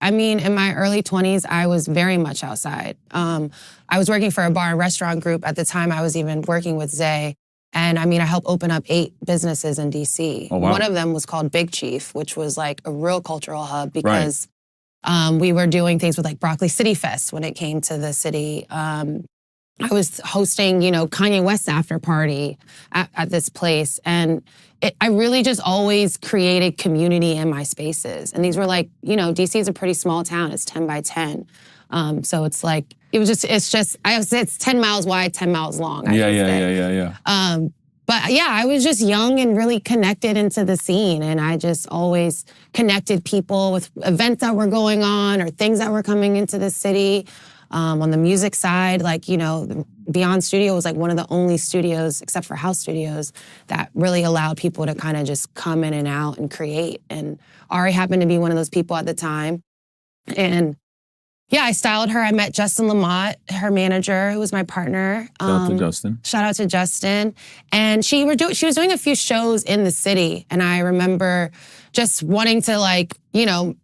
I mean, in my early 20s, I was very much outside. I was working for a bar and restaurant group. At the time, I was even working with Zay. And I mean, I helped open up 8 businesses in DC. Oh, wow. One of them was called Big Chief, which was like a real cultural hub because we were doing things with like Broccoli City Fest when it came to the city. I was hosting, you know, Kanye West's after party at this place. And I really just always created community in my spaces. And these were like, you know, DC is a pretty small town. It's 10 by 10. So it's like, it's 10 miles wide, 10 miles long. Yeah. But yeah, I was just young and really connected into the scene. And I just always connected people with events that were going on or things that were coming into the city. On the music side, like, you know, Beyond Studio was like one of the only studios, except for house studios, that really allowed people to kind of just come in and out and create. And Ari happened to be one of those people at the time. And yeah, I styled her. I met Justin Lamott, her manager, who was my partner. Shout out to Justin. Shout out to Justin. And she was doing a few shows in the city. And I remember just wanting to, like, you know,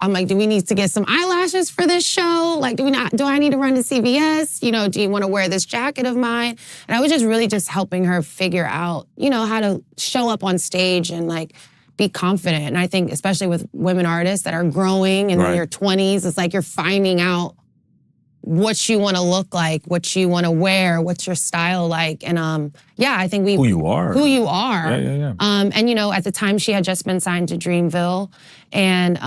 I'm like, do we need to get some eyelashes for this show? Like, do I need to run to CVS? You know, do you want to wear this jacket of mine? And I was just really just helping her figure out, you know, how to show up on stage and like be confident. And I think especially with women artists that are growing in their 20s, it's like you're finding out what you want to look like, what you want to wear, what's your style like. And yeah, I think who you are. Yeah. And you know, at the time she had just been signed to Dreamville. And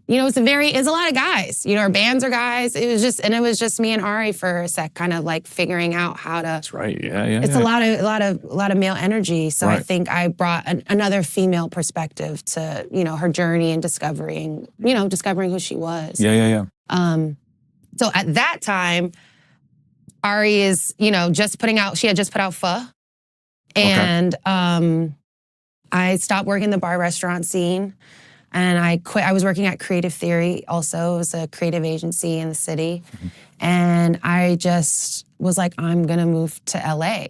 you know, it's a lot of guys. You know, our bands are guys. It was just me and Ari for a sec, kind of like figuring out how to. That's right. It's a lot of male energy. So I think I brought another female perspective to, you know, her journey and discovering who she was. Yeah. So at that time, Ari is, you know, she had just put out Pho. And I stopped working the bar restaurant scene and I quit. I was working at Creative Theory also. It was a creative agency in the city. Mm-hmm. And I just was like, I'm gonna move to LA.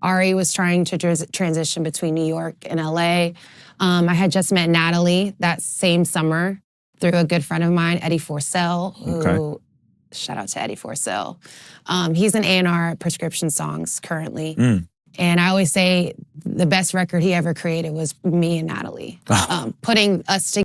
Ari was trying to transition between New York and LA. I had just met Natalie that same summer through a good friend of mine, Eddie Forcell, who, shout out to Eddie Forcell. He's an A&R at Prescription Songs currently. And I always say the best record he ever created was me and Natalie. Putting us together.